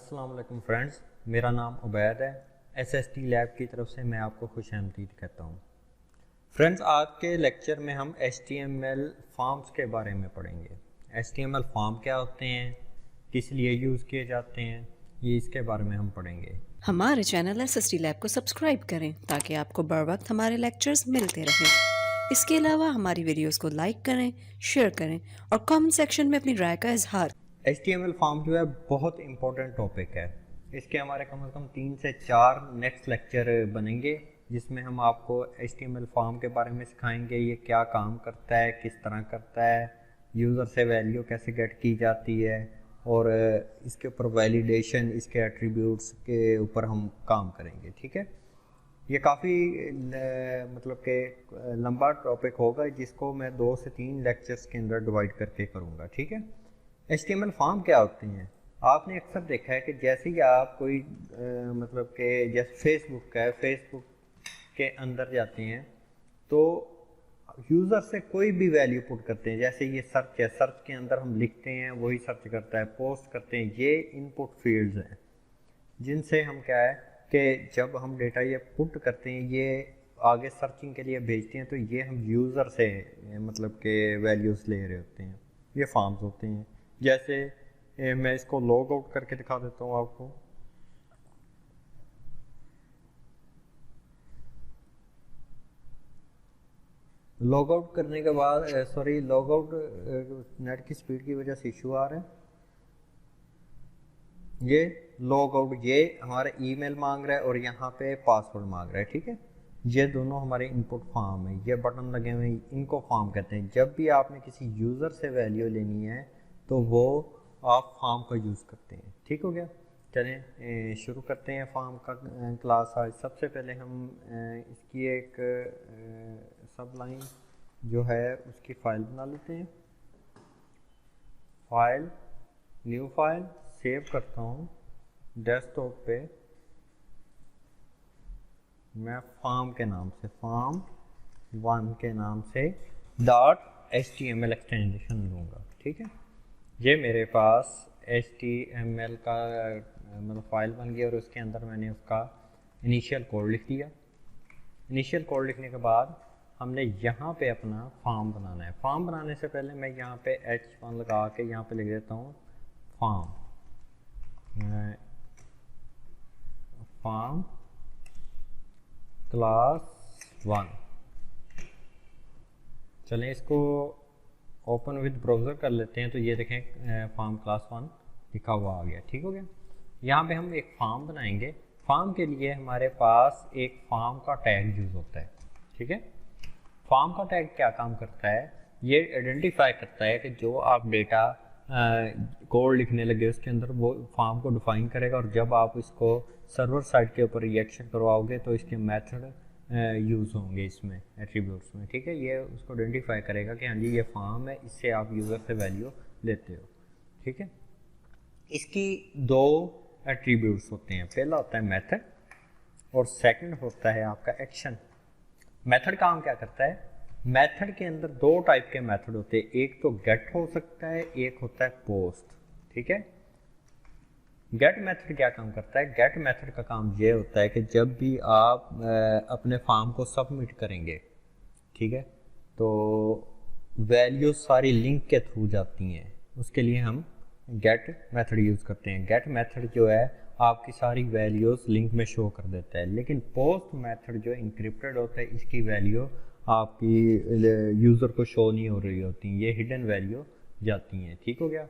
अस्सलाम वालेकुम फ्रेंड्स, मेरा नाम उबैद है। एसएसटी लैब की तरफ से मैं आपको खुशामदीद कहता हूँ। फ्रेंड्स, आज के लेक्चर में हम HTML फॉर्म्स के बारे में पढ़ेंगे। HTML फॉर्म क्या होते हैं, किस लिए यूज़ किए जाते हैं, ये इसके बारे में हम पढ़ेंगे। हमारे चैनल एसएसटी लैब को सब्सक्राइब करें ताकि आपको बर वक्त हमारे लेक्चर्स मिलते रहें। इसके अलावा हमारी वीडियोस को लाइक करें, शेयर करें और कमेंट सेक्शन में अपनी राय का इजहार। HTML फॉर्म जो है बहुत इंपॉर्टेंट टॉपिक है। इसके हमारे कम से कम 3 से 4 नेक्स्ट लेक्चर बनेंगे, जिसमें हम आपको HTML फॉर्म के बारे में सिखाएंगे। ये क्या काम करता है, किस तरह करता है, यूज़र से वैल्यू कैसे गेट की जाती है, और इसके ऊपर वैलिडेशन, इसके एट्रीब्यूट्स के ऊपर हम काम करेंगे। ठीक है, ये काफ़ी मतलब कि लंबा टॉपिक होगा, जिसको मैं 2 से 3 लेक्चर्स के अंदर डिवाइड करके करूँगा। ठीक है, HTML फॉर्म क्या होती हैं? आपने अक्सर देखा है कि जैसे ही आप कोई मतलब कि जैसे फेसबुक है, फेसबुक के अंदर जाते हैं तो यूज़र से कोई भी वैल्यू पुट करते हैं। जैसे ये सर्च है, सर्च के अंदर हम लिखते हैं, वही सर्च करता है, पोस्ट करते हैं। ये इनपुट फील्ड्स हैं जिनसे हम क्या है कि जब हम डेटा ये पुट करते हैं, ये आगे सर्चिंग के लिए भेजते हैं, तो ये हम यूज़र से मतलब के वैल्यूज़ ले रहे होते हैं। ये फॉर्म्स होते हैं। जैसे मैं इसको लॉग आउट करके दिखा देता हूँ आपको। लॉग आउट करने के बाद लॉग आउट नेट की स्पीड की वजह से इशू आ रहा है। ये लॉग आउट, ये हमारा ईमेल मांग रहा है और यहाँ पे पासवर्ड मांग रहा है। ठीक है, ये दोनों हमारे इनपुट फॉर्म है। ये बटन लगे हुए हैं, इनको फॉर्म कहते हैं। जब भी आपने किसी यूज़र से वैल्यू लेनी है तो वो आप फॉर्म का यूज़ करते हैं। ठीक हो गया, चलें शुरू करते हैं फॉर्म का क्लास। आज सबसे पहले हम इसकी एक सब लाइन जो है उसकी फ़ाइल बना लेते हैं। फाइल, न्यू फाइल, सेव करता हूँ डेस्कटॉप पे। मैं फॉर्म के नाम से, फॉर्म 1 के नाम से .html एक्सटेंशन लूँगा। ठीक है, ये मेरे पास HTML का मतलब फाइल बन गई और उसके अंदर मैंने उसका इनिशियल कोड लिख दिया। इनिशियल कोड लिखने के बाद हमने यहाँ पे अपना फॉर्म बनाना है। फॉर्म बनाने से पहले मैं यहाँ पे H1 लगा के यहाँ पे लिख देता हूँ फॉर्म, फॉर्म क्लास 1। चलें इसको ओपन विद ब्राउज़र कर लेते हैं। तो ये देखें फॉर्म क्लास 1 लिखा हुआ आ गया। ठीक हो गया, यहाँ पे हम एक फॉर्म बनाएंगे। फॉर्म के लिए हमारे पास एक फॉर्म का टैग यूज़ होता है। ठीक है, फॉर्म का टैग क्या काम करता है? ये आइडेंटिफाई करता है कि जो आप डेटा कोड लिखने लगे उसके अंदर वो फॉर्म को डिफाइन करेगा, और जब आप इसको सर्वर साइड के ऊपर रिएक्शन करवाओगे तो इसके मेथड यूज़ होंगे इसमें एट्रीब्यूट्स में। ठीक है, ये उसको आइडेंटिफाई करेगा कि हाँ जी ये फॉर्म है, इससे आप यूज़र से वैल्यू लेते हो। ठीक है, इसकी 2 एट्रीब्यूट्स होते हैं। पहला होता है मेथड और सेकंड होता है आपका एक्शन। मेथड काम क्या करता है? मेथड के अंदर 2 टाइप के मेथड होते हैं। एक तो गेट हो सकता है, एक होता है पोस्ट। ठीक है, गेट मेथड क्या काम करता है? गेट मेथड का काम ये होता है कि जब भी आप अपने फॉर्म को सबमिट करेंगे, ठीक है, तो वैल्यू सारी लिंक के थ्रू जाती हैं। उसके लिए हम गेट मेथड यूज़ करते हैं। गेट मेथड जो है आपकी सारी वैल्यूज़ लिंक में शो कर देता है, लेकिन पोस्ट मेथड जो इंक्रिप्टेड होता है, इसकी वैल्यू आपकी यूज़र को शो नहीं हो रही होती, ये हिडन वैल्यू जाती हैं। ठीक हो गया,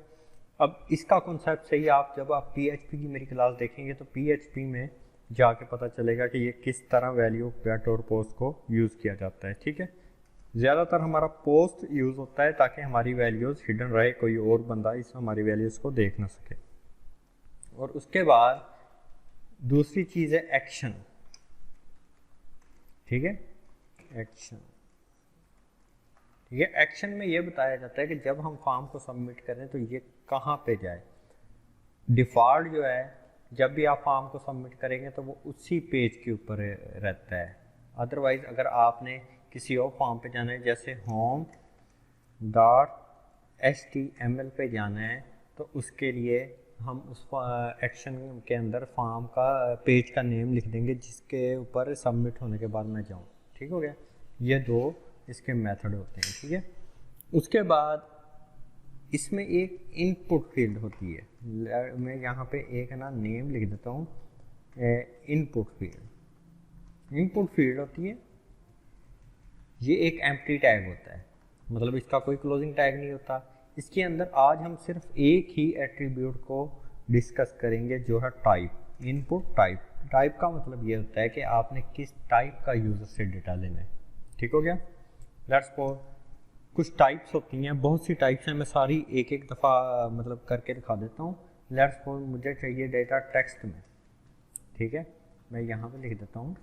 अब इसका कॉन्सेप्ट सही आप जब आप PHP की मेरी क्लास देखेंगे तो PHP में जाके पता चलेगा कि ये किस तरह वैल्यू गेट और पोस्ट को यूज़ किया जाता है। ठीक है, ज़्यादातर हमारा पोस्ट यूज़ होता है ताकि हमारी वैल्यूज़ हिडन रहे, कोई और बंदा इस हमारी वैल्यूज़ को देख ना सके। और उसके बाद दूसरी चीज़ है एक्शन। ठीक है, एक्शन, ठीक है, एक्शन में ये बताया जाता है कि जब हम फॉर्म को सबमिट करें तो ये कहाँ पे जाए। डिफ़ॉल्ट जो है, जब भी आप फॉर्म को सबमिट करेंगे तो वो उसी पेज के ऊपर रहता है। अदरवाइज़ अगर आपने किसी और फॉर्म पे जाना है, जैसे home.html पे जाना है, तो उसके लिए हम उस एक्शन के अंदर फॉर्म का पेज का नेम लिख देंगे जिसके ऊपर सबमिट होने के बाद मैं जाऊँ। ठीक हो गया, ये दो इसके मेथड होते हैं। ठीक है, उसके बाद इसमें एक इनपुट फील्ड होती है। मैं यहाँ पे एक ना नेम लिख देता हूँ, इनपुट फील्ड। इनपुट फील्ड होती है, ये एक एम्प्टी टैग होता है, मतलब इसका कोई क्लोजिंग टैग नहीं होता। इसके अंदर आज हम सिर्फ एक ही एट्रीब्यूट को डिस्कस करेंगे जो है टाइप। Input type. टाइप का मतलब ये होता है कि आपने किस टाइप का यूज़र से डेटा लेना है। ठीक हो गया। लेट्स सपोज कुछ टाइप्स होती हैं, बहुत सी टाइप्स हैं, मैं सारी एक एक दफ़ा मतलब करके दिखा देता हूँ। लेट्स सपोज मुझे चाहिए डेटा टेक्स्ट में। ठीक है, मैं यहाँ पे लिख देता हूँ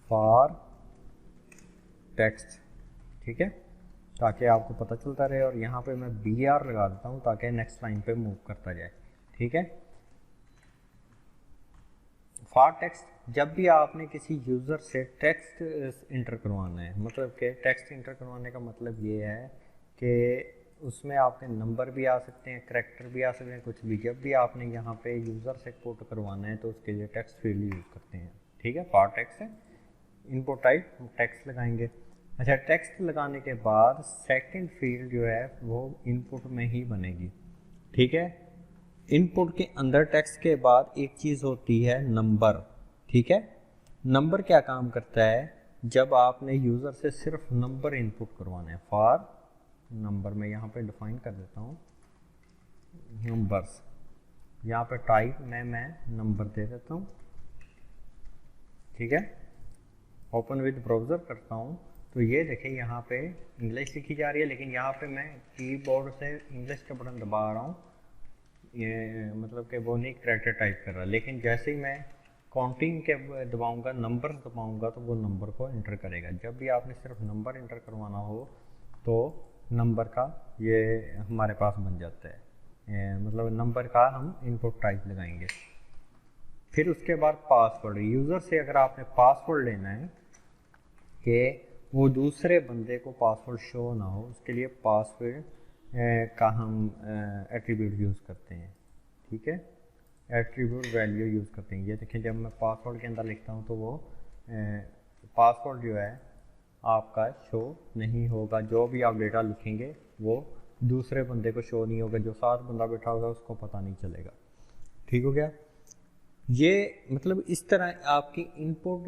फॉर टेक्स्ट। ठीक है, ताकि आपको पता चलता रहे, और यहाँ पे मैं BR लगा देता हूँ ताकि नेक्स्ट लाइन पे मूव करता जाए। ठीक है, फॉर टेक्स्ट, जब भी आपने किसी यूज़र से टेक्स्ट इंटर करवाना है, मतलब कि टेक्स्ट इंटर करवाने का मतलब ये है कि उसमें आपके नंबर भी आ सकते हैं, करैक्टर भी आ सकते हैं, कुछ भी। जब भी आपने यहाँ पे यूज़र से कोड करवाना है तो उसके लिए टेक्स्ट फील्ड यूज़ करते हैं। ठीक है, फॉर टेक्स्ट है। इनपुट टाइप हम टेक्स्ट लगाएंगे। अच्छा, टेक्स्ट लगाने के बाद सेकंड फील्ड जो है वो इनपुट में ही बनेगी। ठीक है, इनपुट के अंदर टेक्स्ट के बाद एक चीज़ होती है नंबर। ठीक है, नंबर क्या काम करता है, जब आपने यूज़र से सिर्फ नंबर इनपुट करवाना है। फॉर नंबर में यहाँ पे डिफाइन कर देता हूँ नंबर्स। यहाँ पे टाइप में मैं नंबर दे देता हूँ। ठीक है, ओपन विद ब्राउज़र करता हूँ तो ये देखें यहाँ पे इंग्लिश लिखी जा रही है, लेकिन यहाँ पे मैं कीबोर्ड से इंग्लिश का बटन दबा रहा हूँ, ये मतलब कि वो नहीं करैक्टर टाइप कर रहा। लेकिन जैसे ही मैं काउंटिंग के दबाऊँगा, नंबर दबाऊँगा, तो वो नंबर को इंटर करेगा। जब भी आपने सिर्फ नंबर इंटर करवाना हो तो नंबर का ये हमारे पास बन जाता है, मतलब नंबर का हम इनपुट टाइप लगाएंगे। फिर उसके बाद पासवर्ड। यूज़र से अगर आपने पासवर्ड लेना है कि वो दूसरे बंदे को पासवर्ड शो ना हो, उसके लिए पासवर्ड का हम एट्रीब्यूट यूज़ करते हैं। ठीक है, एट्रीब्यूट वैल्यू यूज़ करते हैं। ये देखें, जब मैं पासवर्ड के अंदर लिखता हूँ तो वो पासवर्ड जो है आपका शो नहीं होगा। जो भी आप डेटा लिखेंगे वो दूसरे बंदे को शो नहीं होगा, जो साथ बंदा बैठा होगा उसको पता नहीं चलेगा। ठीक हो गया। ये मतलब इस तरह आपकी इनपुट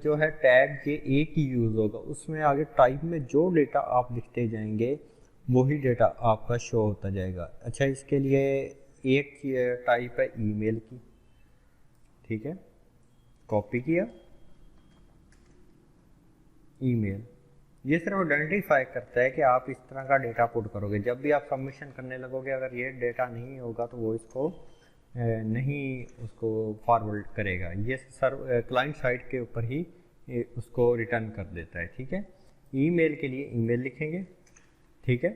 जो है टैग ये एक ही यूज़ होगा, उसमें आगे टाइप में जो डेटा आप लिखते जाएंगे वही डेटा आपका शो होता जाएगा। अच्छा, इसके लिए एक टाइप है ईमेल की। ठीक है, कॉपी किया ईमेल। ये सिर्फ आइडेंटिफाई करता है कि आप इस तरह का डेटा पुट करोगे। जब भी आप सबमिशन करने लगोगे, अगर ये डेटा नहीं होगा तो वो इसको नहीं उसको फॉरवर्ड करेगा। ये क्लाइंट साइड के ऊपर ही उसको रिटर्न कर देता है। ठीक है, ईमेल के लिए ईमेल लिखेंगे। ठीक है,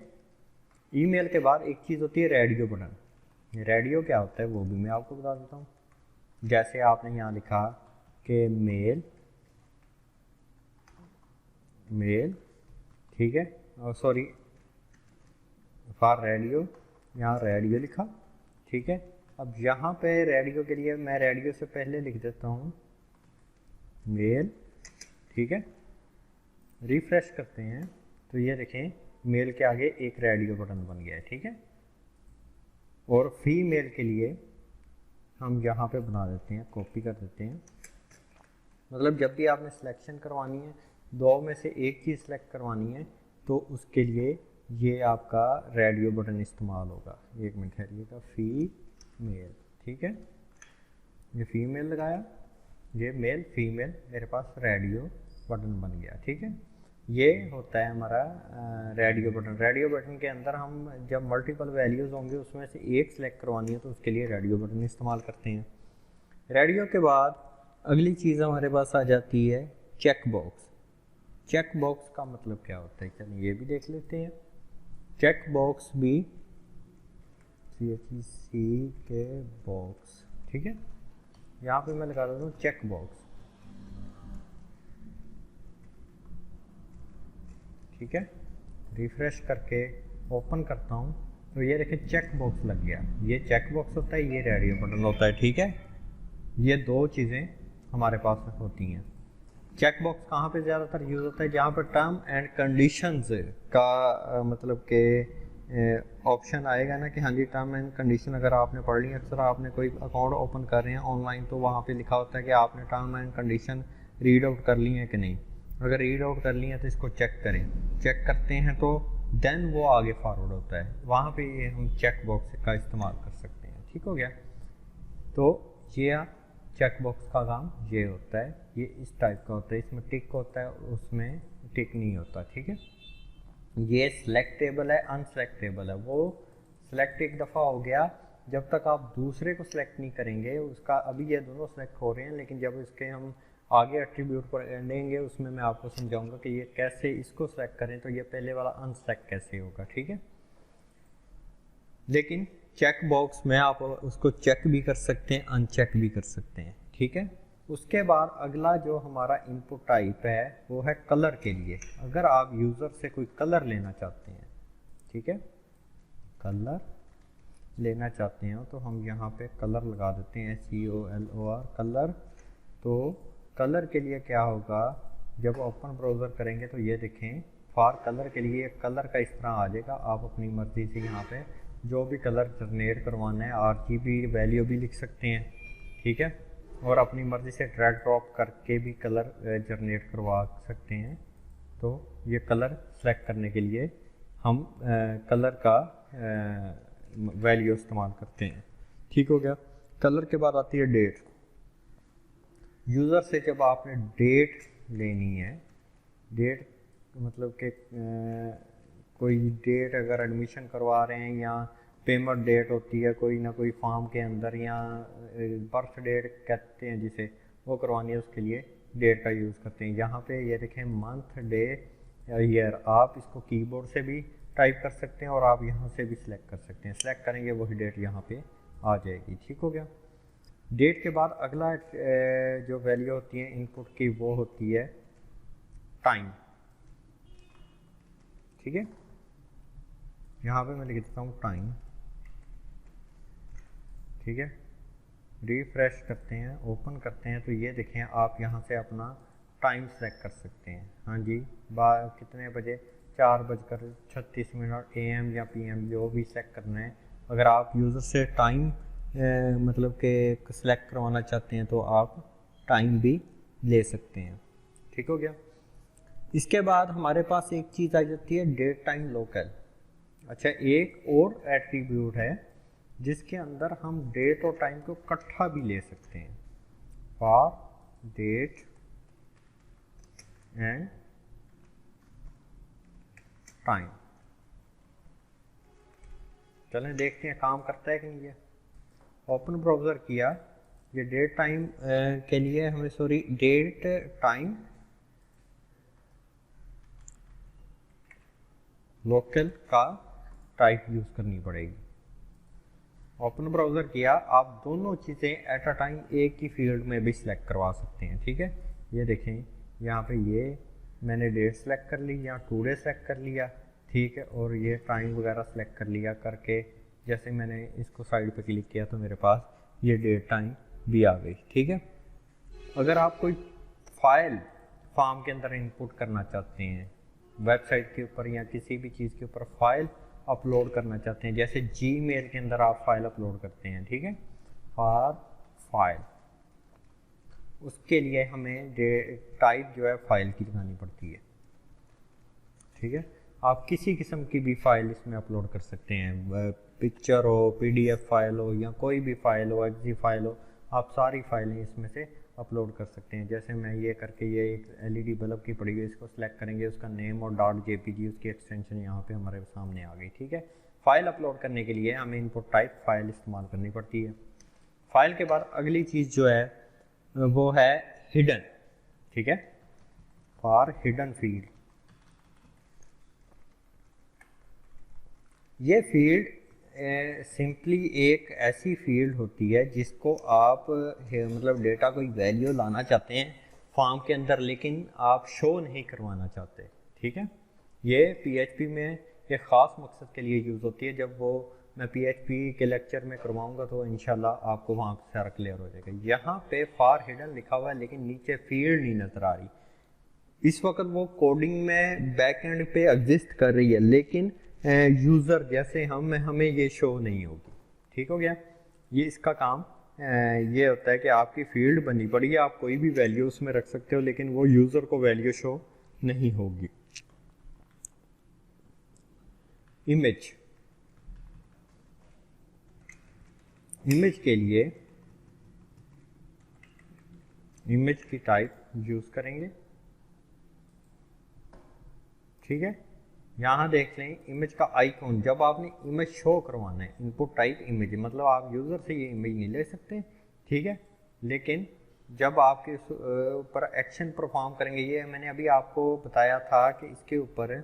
ईमेल के बाद एक चीज़ होती है रेडियो बटन। रेडियो क्या होता है वो भी मैं आपको बता देता हूँ। जैसे आपने यहाँ लिखा कि मेल, ठीक है, और सॉरी फॉर रेडियो, यहाँ रेडियो लिखा। ठीक है, अब यहाँ पे रेडियो के लिए मैं रेडियो से पहले लिख देता हूँ मेल। ठीक है, रिफ्रेश करते हैं तो ये देखें मेल के आगे एक रेडियो बटन बन गया है। ठीक है, और फीमेल के लिए हम यहाँ पे बना देते हैं, कॉपी कर देते हैं। मतलब जब भी आपने सिलेक्शन करवानी है, दो में से एक चीज़ सेलेक्ट करवानी है, तो उसके लिए ये आपका रेडियो बटन इस्तेमाल होगा। एक मिनट ठहरिएगा, फीमेल। ठीक है, ये फीमेल लगाया, ये मेल फीमेल, मेरे पास रेडियो बटन बन गया। ठीक है, ये होता है हमारा रेडियो बटन। रेडियो बटन के अंदर हम जब मल्टीपल वैल्यूज़ होंगे उसमें से एक सेलेक्ट करवानी है तो उसके लिए रेडियो बटन इस्तेमाल करते हैं। रेडियो के बाद अगली चीज़ हमारे पास आ जाती है चेक बॉक्स। चेक बॉक्स का मतलब क्या होता है, चलिए ये भी देख लेते हैं। चेक बॉक्स भी सी के बॉक्स। ठीक है, यहाँ पे मैं लगा देता हूँ चेक बॉक्स। ठीक है, रिफ्रेश करके ओपन करता हूँ तो ये देखिए चेक बॉक्स लग गया, ये चेक बॉक्स होता है, ये रेडियो बटन होता है, ठीक है। ये दो चीज़ें हमारे पास होती हैं। चेक बॉक्स कहाँ पे ज़्यादातर यूज़ होता है, जहाँ पर टर्म एंड कंडीशंस का मतलब के ऑप्शन आएगा ना कि हाँ जी टर्म एंड कंडीशन अगर आपने पढ़ ली, अक्सर आपने कोई अकाउंट ओपन कर रहे हैं ऑनलाइन तो वहाँ पे लिखा होता है कि आपने term and condition read out कर ली हैं कि नहीं। अगर रीड आउट कर ली हैं तो इसको चेक करें, चेक करते हैं तो देन वो आगे फॉरवर्ड होता है, वहाँ पे ये हम चेक बॉक्स का इस्तेमाल कर सकते हैं, ठीक हो गया। तो ये चेक बॉक्स का काम ये होता है, ये इस टाइप का होता है, इसमें टिक होता है उसमें टिक नहीं होता, ठीक है। ये सिलेक्टेबल है, अनसेलेक्टेबल है। वो सिलेक्ट एक दफ़ा हो गया, जब तक आप दूसरे को सिलेक्ट नहीं करेंगे उसका, अभी ये दोनों सिलेक्ट हो रहे हैं लेकिन जब इसके हम आगे एट्रीब्यूट पर लेंगे उसमें मैं आपको समझाऊंगा कि ये कैसे इसको सिलेक्ट करें, तो ये पहले वाला अनसेलेक्ट कैसे होगा, ठीक है। लेकिन चेक बॉक्स में आप उसको चेक भी कर सकते हैं, अनचेक भी कर सकते हैं, ठीक है। उसके बाद अगला जो हमारा इनपुट टाइप है वो है कलर के लिए। अगर आप यूज़र से कोई कलर लेना चाहते हैं, ठीक है, कलर लेना चाहते हैं तो हम यहाँ पे कलर लगा देते हैं, COLOR कलर। तो कलर के लिए क्या होगा, जब ओपन ब्राउज़र करेंगे तो ये देखें फॉर कलर के लिए कलर का इस तरह आ जाएगा। आप अपनी मर्ज़ी से यहाँ पे जो भी कलर जनरेट करवाना है RGB वैल्यू भी लिख सकते हैं, ठीक है, और अपनी मर्ज़ी से ड्रैग ड्रॉप करके भी कलर जनरेट करवा सकते हैं। तो ये कलर सेलेक्ट करने के लिए हम कलर का वैल्यू इस्तेमाल करते हैं, ठीक हो गया। कलर के बाद आती है डेट। यूज़र से जब आपने डेट लेनी है, डेट मतलब कि कोई डेट अगर एडमिशन करवा रहे हैं या पेमेंट डेट होती है कोई ना कोई फॉर्म के अंदर, या बर्थ डेट कहते हैं जिसे, वो करवानी है, उसके लिए डेट का यूज़ करते हैं। यहाँ पे ये देखें मंथ डे ईयर, आप इसको कीबोर्ड से भी टाइप कर सकते हैं और आप यहाँ से भी सिलेक्ट कर सकते हैं। सिलेक्ट करेंगे वही डेट यहाँ पे आ जाएगी, ठीक हो गया। डेट के बाद अगला जो वैल्यू होती है इनपुट की वो होती है टाइम, ठीक है। यहाँ पे मैं लिख देता हूँ टाइम, ठीक है। रिफ्रेश करते हैं, ओपन करते हैं तो ये देखें आप यहाँ से अपना टाइम सेलेक्ट कर सकते हैं। हाँ जी, कितने बजे, 4:36 AM या PM जो भी सेलेक्ट करना है। अगर आप यूज़र से टाइम मतलब कि सिलेक्ट करवाना चाहते हैं तो आप टाइम भी ले सकते हैं, ठीक हो गया। इसके बाद हमारे पास एक चीज़ आ जाती है डेट टाइम लोकल। अच्छा, एक और एट्रीब्यूट है जिसके अंदर हम डेट और टाइम को इकट्ठा भी ले सकते हैं, फॉर डेट एंड टाइम। चलें देखते हैं काम करता है कि नहीं। ये ओपन ब्राउज़र किया, ये डेट टाइम के लिए हमें डेट टाइम लोकल का टाइप यूज़ करनी पड़ेगी। ओपन ब्राउज़र किया, आप दोनों चीज़ें एट अ टाइम एक ही फील्ड में भी सिलेक्ट करवा सकते हैं, ठीक है। ये देखें यहाँ पे ये मैंने डेट सेलेक्ट कर ली या टुडे सेलेक्ट कर लिया, ठीक है, और ये टाइम वगैरह सेलेक्ट कर लिया करके जैसे मैंने इसको साइड पे क्लिक किया तो मेरे पास ये डेट टाइम भी आ गई, ठीक है। अगर आप कोई फाइल फॉर्म के अंदर इनपुट करना चाहते हैं, वेबसाइट के ऊपर या किसी भी चीज़ के ऊपर फाइल अपलोड करना चाहते हैं, जैसे जीमेल के अंदर आप फाइल अपलोड करते हैं, ठीक है, फॉर फाइल, उसके लिए हमें टाइप जो है फाइल की लगानी पड़ती है, ठीक है। आप किसी किस्म की भी फाइल इसमें अपलोड कर सकते हैं, पिक्चर हो, PDF फाइल हो या कोई भी फाइल हो, XZ फाइल हो, आप सारी फाइलें इसमें से अपलोड कर सकते हैं। जैसे मैं ये करके ये एक LED बल्ब की पड़ी हुई, इसको सिलेक्ट करेंगे, उसका नेम और .jpg उसकी एक्सटेंशन यहाँ पे हमारे सामने आ गई, ठीक है। फाइल अपलोड करने के लिए हमें इनपुट टाइप फाइल इस्तेमाल करनी पड़ती है। फाइल के बाद अगली चीज़ जो है वो है हिडन, ठीक है, फॉर हिडन फील्ड। ये फील्ड सिंपली एक ऐसी फील्ड होती है जिसको आप मतलब डेटा कोई वैल्यू लाना चाहते हैं फॉर्म के अंदर लेकिन आप शो नहीं करवाना चाहते, ठीक है। ये PHP में एक ख़ास मकसद के लिए यूज़ होती है। जब वो मैं PHP के लेक्चर में करवाऊंगा तो इंशाल्लाह आपको वहाँ सारा क्लियर हो जाएगा। यहाँ पे फॉर हिडन लिखा हुआ है लेकिन नीचे फील्ड नहीं नज़र आ रही। इस वक्त वो कोडिंग में बैक एंड पे एग्जिस्ट कर रही है लेकिन यूज़र जैसे हमें ये शो नहीं होगी। ठीक हो गया। ये इसका काम ये होता है कि आपकी फील्ड बनी पड़ी है, आप कोई भी वैल्यू उसमें रख सकते हो लेकिन वो यूज़र को वैल्यू शो नहीं होगी। इमेज के लिए इमेज की टाइप यूज़ करेंगे। ठीक है, यहाँ देख लें इमेज का आइकॉन, जब आपने इमेज शो करवाना है इनपुट टाइप इमेज, मतलब आप यूज़र से ये इमेज नहीं ले सकते। ठीक है, लेकिन जब आपके ऊपर एक्शन परफॉर्म करेंगे, ये मैंने अभी आपको बताया था कि इसके ऊपर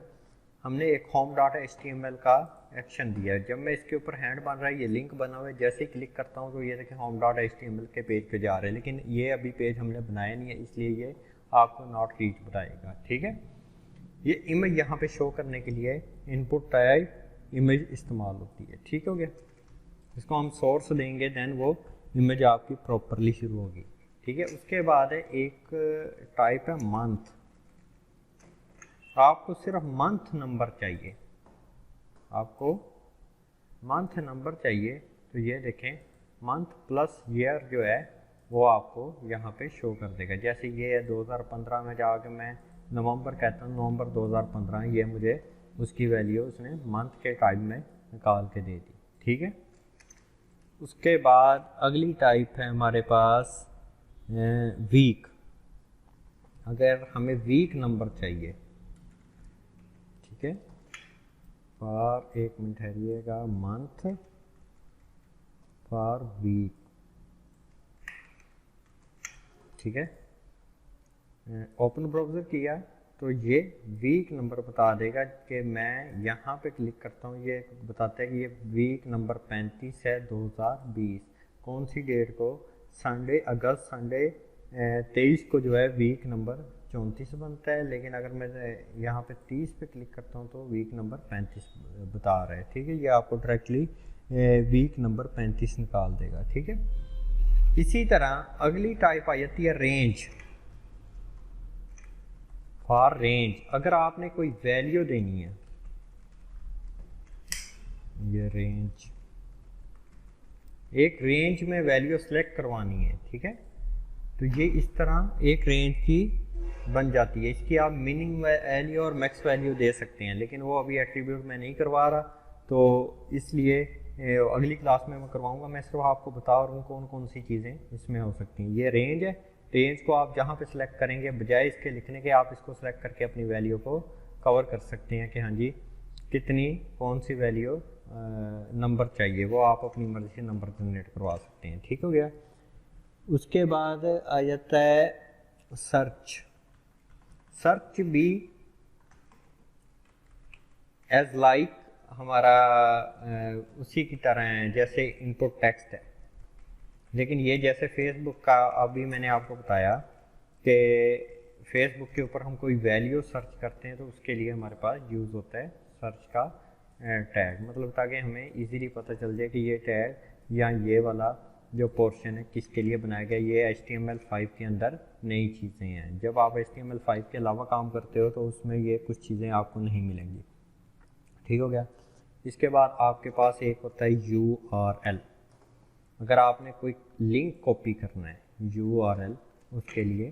हमने एक home.html का एक्शन दिया है। जब मैं इसके ऊपर हैंड बन रहा है, ये लिंक बना हुआ है, जैसे ही क्लिक करता हूँ तो ये देखें home.html के पेज पे जा रहे हैं, लेकिन ये अभी पेज हमने बनाया नहीं है इसलिए ये आपको नॉट रीच बताएगा। ठीक है, ये इमेज यहाँ पे शो करने के लिए इनपुट टाइप इमेज इस्तेमाल होती है। ठीक हो गया, इसको हम सोर्स देंगे देन वो इमेज आपकी प्रॉपरली शुरू होगी। ठीक है, उसके बाद है एक टाइप है मंथ। आपको सिर्फ मंथ नंबर चाहिए, आपको मंथ नंबर चाहिए तो ये देखें मंथ प्लस ईयर जो है वो आपको यहाँ पे शो कर देगा। जैसे ये है 2015 में जाके मैं नवंबर कहता हूँ, नवंबर 2015, ये मुझे उसकी वैल्यू उसने मंथ के टाइप में निकाल के दे दी। ठीक है, उसके बाद अगली टाइप है हमारे पास वीक। अगर हमें वीक नंबर चाहिए, ठीक है, फॉर एक मिनट ठहरिएगा, मंथ फॉर वीक। ठीक है, ओपन ब्राउज़र किया तो ये वीक नंबर बता देगा कि मैं यहाँ पे क्लिक करता हूँ, ये बताता है कि ये वीक नंबर 35 है 2020। कौन सी डेट को? संडे, अगस्त संडे 23 को जो है वीक नंबर 34 बनता है, लेकिन अगर मैं यहाँ पे 30 पे क्लिक करता हूँ तो वीक नंबर 35 बता रहा है। ठीक है, ये आपको डायरेक्टली वीक नंबर 35 निकाल देगा। ठीक है, इसी तरह अगली टाइप आ जाती है रेंज। फॉर रेंज, अगर आपने कोई वैल्यू देनी है, ये रेंज, एक रेंज में वैल्यू सेलेक्ट करवानी है। ठीक है, तो ये इस तरह एक रेंज की बन जाती है। इसकी आप मिनिमम वैल्यू और मैक्स वैल्यू दे सकते हैं, लेकिन वो अभी एट्रीब्यूट में नहीं करवा रहा, तो इसलिए अगली क्लास में मैं करवाऊंगा। मैं सिर्फ आपको बता रहा हूँ कौन कौन सी चीज़ें इसमें हो सकती हैं। ये रेंज है, रेंज को आप जहाँ पे सिलेक्ट करेंगे, बजाय इसके लिखने के आप इसको सिलेक्ट करके अपनी वैल्यू को कवर कर सकते हैं कि हाँ जी कितनी कौन सी वैल्यू नंबर चाहिए, वो आप अपनी मर्जी से नंबर जनरेट करवा सकते हैं। ठीक हो गया, उसके बाद आ जाता है सर्च। सर्च भी एज लाइक हमारा उसी की तरह है जैसे इनपुट टेक्स्ट है, लेकिन ये जैसे फेसबुक का अभी मैंने आपको बताया कि फेसबुक के ऊपर हम कोई वैल्यू सर्च करते हैं तो उसके लिए हमारे पास यूज़ होता है सर्च का टैग, मतलब ताकि हमें इजीली पता चल जाए कि ये टैग या ये वाला जो पोर्शन है किसके लिए बनाया गया। ये HTML5 के अंदर नई चीज़ें हैं। जब आप HTML5 के अलावा काम करते हो तो उसमें ये कुछ चीज़ें आपको नहीं मिलेंगी। ठीक हो गया, इसके बाद आपके पास एक होता है URL। अगर आपने कोई लिंक कॉपी करना है URL, उसके लिए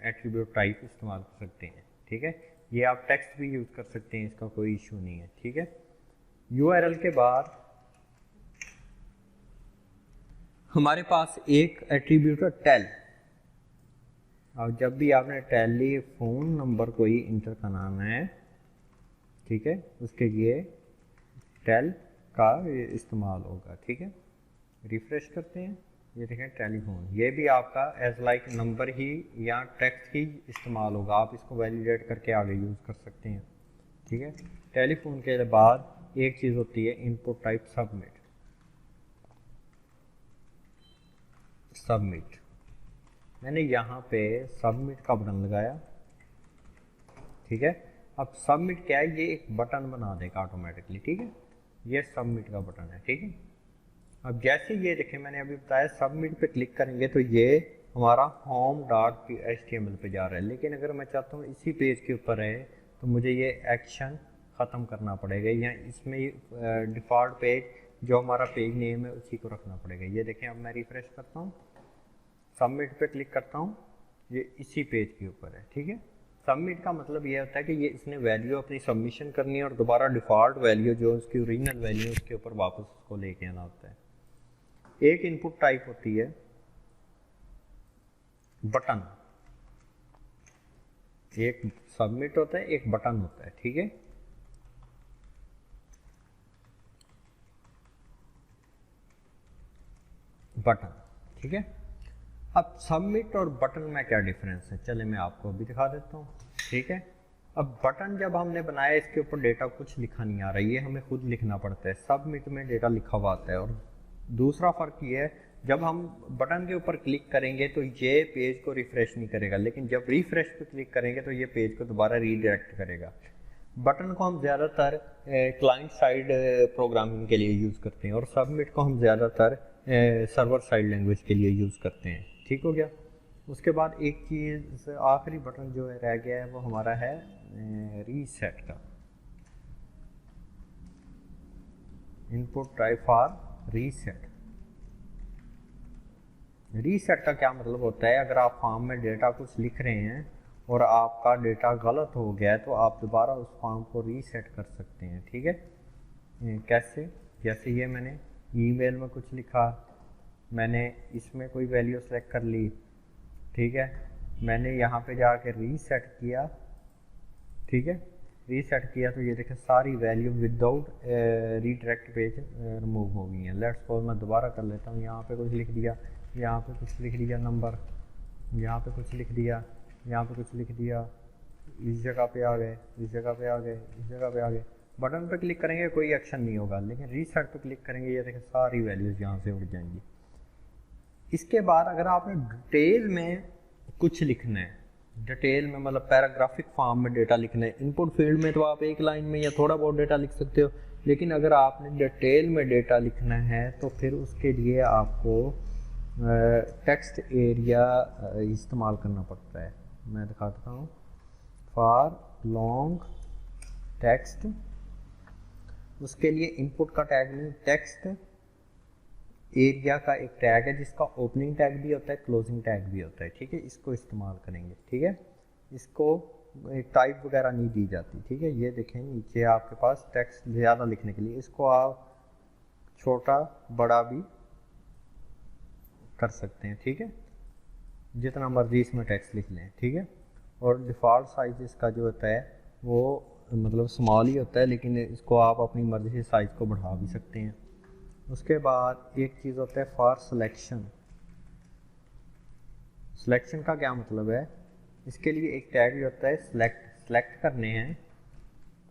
एट्रीब्यूट टाइप इस्तेमाल कर सकते हैं। ठीक है, ये आप टेक्स्ट भी यूज़ कर सकते हैं, इसका कोई इशू नहीं है। ठीक है, URL के बाद हमारे पास एक एट्रीब्यूट है टेल। और जब भी आपने टेलीफोन नंबर कोई इंटर कराना है, ठीक है, उसके लिए टेल का इस्तेमाल होगा। ठीक है, रिफ्रेश करते हैं, ये देखें टेलीफोन, ये भी आपका एज लाइक नंबर ही या टेक्स्ट ही इस्तेमाल होगा। आप इसको वैलिडेट करके आगे यूज़ कर सकते हैं। ठीक है, टेलीफोन के बाद एक चीज़ होती है इनपुट टाइप सबमिट। सबमिट, मैंने यहाँ पे सबमिट का बटन लगाया। ठीक है, अब सबमिट क्या है, ये एक बटन बना देगा ऑटोमेटिकली, ठीक है, ये सबमिट का बटन है, ठीक है। अब जैसे ये देखें मैंने अभी बताया सबमिट पे क्लिक करेंगे तो ये हमारा home.html पे जा रहा है, लेकिन अगर मैं चाहता हूँ इसी पेज के ऊपर रहे तो मुझे ये एक्शन ख़त्म करना पड़ेगा, या इसमें डिफ़ॉल्ट पेज जो हमारा पेज नेम है उसी को रखना पड़ेगा। ये देखें अब मैं रिफ़्रेश करता हूँ, सबमिट पे क्लिक करता हूँ, ये इसी पेज के ऊपर है, ठीक है। सबमिट का मतलब ये होता है कि ये इसने वैल्यू अपनी सबमिशन करनी है और दोबारा डिफ़ॉल्ट वैल्यू जो उसकी ओरिजिनल वैल्यू है उसके ऊपर वापस उसको लेके आना होता है। एक इनपुट टाइप होती है बटन, एक सबमिट होता है, एक बटन होता है, ठीक है। बटन, ठीक है। अब सबमिट और बटन में क्या डिफरेंस है, चले मैं आपको अभी दिखा देता हूँ, ठीक है। अब बटन जब हमने बनाया इसके ऊपर डेटा कुछ लिखा नहीं आ रहा, ये हमें खुद लिखना पड़ता है, सबमिट में डेटा लिखा हुआ आता है। और दूसरा फ़र्क ये है, जब हम बटन के ऊपर क्लिक करेंगे तो ये पेज को रिफ़्रेश नहीं करेगा, लेकिन जब रिफ़्रेश पे क्लिक करेंगे तो ये पेज को दोबारा रीडायरेक्ट करेगा। बटन को हम ज़्यादातर क्लाइंट साइड प्रोग्रामिंग के लिए यूज़ करते हैं और सबमिट को हम ज़्यादातर सर्वर साइड लैंग्वेज के लिए यूज़ करते हैं, ठीक हो गया। उसके बाद एक चीज़ आखिरी बटन जो है रह गया है वो हमारा है रीसेट का, input type for reset. Reset का क्या मतलब होता है, अगर आप फॉर्म में डेटा कुछ लिख रहे हैं और आपका डेटा गलत हो गया है तो आप दोबारा उस फॉर्म को रीसेट कर सकते हैं, ठीक है। कैसे, जैसे ये मैंने ईमेल में कुछ लिखा, मैंने इसमें कोई वैल्यू सेलेक्ट कर ली, ठीक है, मैंने यहाँ पे जाके रीसेट किया, ठीक है, रीसेट किया तो ये देखें सारी value without redirect page remove हो गई हैं। लेट्स सपोज मैं दोबारा कर लेता हूँ, यहाँ पे कुछ लिख दिया, यहाँ पे कुछ लिख दिया नंबर, यहाँ पे कुछ लिख दिया, यहाँ पे कुछ लिख दिया, इस जगह पे आ गए, इस जगह पे आ गए, इस जगह पे आ गए। बटन पे क्लिक करेंगे कोई एक्शन नहीं होगा, लेकिन रीसेट पे क्लिक करेंगे ये देखें सारी वैल्यूज़ यहाँ से उड़ जाएंगी। इसके बाद अगर आपने डिटेल में कुछ लिखना है, डिटेल में मतलब पैराग्राफिक फॉर्म में डेटा लिखना है, इनपुट फील्ड में तो आप एक लाइन में या थोड़ा बहुत डेटा लिख सकते हो, लेकिन अगर आपने डिटेल में डेटा लिखना है तो फिर उसके लिए आपको टेक्स्ट एरिया इस्तेमाल करना पड़ता है। मैं दिखा देता हूँ, फॉर लॉन्ग टेक्स्ट, उसके लिए इनपुट का टैग नहीं, टेक्स्ट एरिया का एक टैग है जिसका ओपनिंग टैग भी होता है, क्लोजिंग टैग भी होता है, ठीक है, इसको इस्तेमाल करेंगे, ठीक है। इसको टाइप वगैरह नहीं दी जाती, ठीक है। ये देखें नीचे आपके पास टेक्स्ट ज़्यादा लिखने के लिए, इसको आप छोटा बड़ा भी कर सकते हैं, ठीक है, जितना मर्जी इसमें टेक्स्ट लिख लें, ठीक है। और डिफ़ॉल्ट साइज इसका जो होता है वो मतलब स्मॉल ही होता है, लेकिन इसको आप अपनी मर्ज़ी से साइज़ को बढ़ा भी सकते हैं। उसके बाद एक चीज़ होता है फॉर सिलेक्शन। सिलेक्शन का क्या मतलब है, इसके लिए एक टैग भी होता है सेलेक्ट करने हैं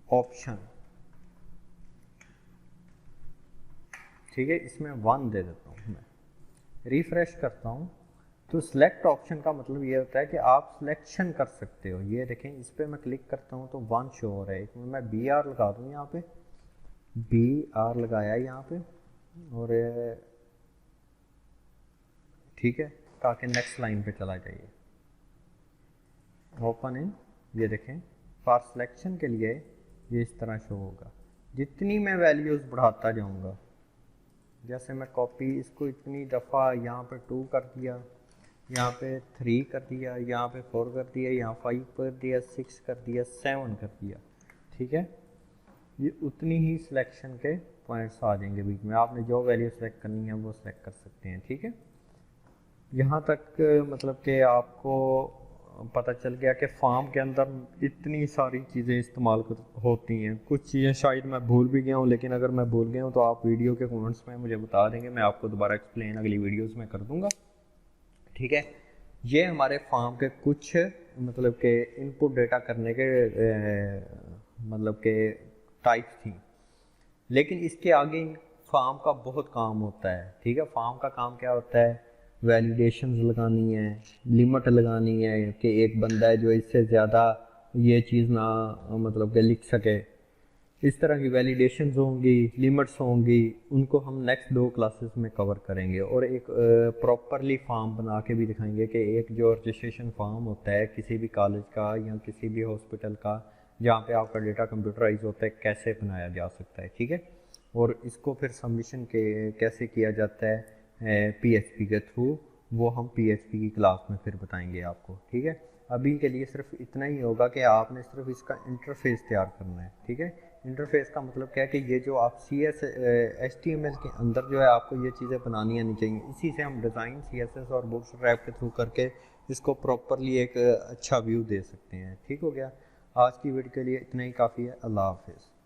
ऑप्शन, ठीक है, इसमें 1 दे देता हूँ मैं, रिफ्रेश करता हूँ तो सिलेक्ट ऑप्शन का मतलब ये होता है कि आप सिलेक्शन कर सकते हो। ये देखें इस पर मैं क्लिक करता हूँ तो 1 शो हो रहा है, इसमें मैं BR लगा दूँ, यहाँ पे BR लगाया यहाँ पे, और ठीक है, ताकि नेक्स्ट लाइन पे चला जाइए। ओपन इन, ये देखें फॉर सिलेक्शन के लिए ये इस तरह शो होगा। जितनी मैं वैल्यूज़ बढ़ाता जाऊँगा, जैसे मैं कॉपी इसको इतनी दफ़ा यहाँ पे 2 कर दिया, यहाँ पे 3 कर दिया, यहाँ पे 4 कर दिया, यहाँ 5 कर दिया, 6 कर दिया, 7 कर दिया, ठीक है, ये उतनी ही सिलेक्शन के पॉइंट्स आ जाएंगे बीच में। आपने जो वैल्यू सेलेक्ट करनी है वो सेलेक्ट कर सकते हैं, ठीक है। यहाँ तक मतलब कि आपको पता चल गया कि फॉर्म के अंदर इतनी सारी चीज़ें इस्तेमाल होती हैं। कुछ चीज़ें शायद मैं भूल भी गया हूँ, लेकिन अगर मैं भूल गया हूँ तो आप वीडियो के कमेंट्स में मुझे बता देंगे, मैं आपको दोबारा एक्सप्लेन अगली वीडियोस में कर दूँगा, ठीक है। ये हमारे फॉर्म के कुछ मतलब के इनपुट डेटा करने के मतलब के टाइप्स थी, लेकिन इसके आगे फॉर्म का बहुत काम होता है, ठीक है। फॉर्म का काम क्या होता है, वैलिडेशंस लगानी है, लिमिट लगानी है कि एक बंदा है जो इससे ज़्यादा ये चीज़ ना मतलब कि लिख सके। इस तरह की वैलिडेशंस होंगी, लिमिट्स होंगी, उनको हम नेक्स्ट 2 क्लासेस में कवर करेंगे। और एक प्रॉपरली फॉर्म बना के भी दिखाएंगे कि एक जो रजिस्ट्रेशन फॉर्म होता है किसी भी कॉलेज का या किसी भी हॉस्पिटल का जहाँ पे आपका डेटा कंप्यूटराइज होता है, कैसे बनाया जा सकता है, ठीक है। और इसको फिर सबमिशन के कैसे किया जाता है PHP के थ्रू, वो हम PHP की क्लास में फिर बताएंगे आपको, ठीक है। अभी के लिए सिर्फ इतना ही होगा कि आपने सिर्फ इसका इंटरफेस तैयार करना है, ठीक है। इंटरफेस का मतलब क्या है कि ये जो आप HTML के अंदर जो है आपको ये चीज़ें बनानी आनी चाहिए। इसी से हम डिज़ाइन CSS और बूटस्ट्रैप के थ्रू करके इसको प्रॉपरली एक अच्छा व्यू दे सकते हैं, ठीक हो गया। आज की वीडियो के लिए इतना ही काफ़ी है। अल्लाह हाफिज़।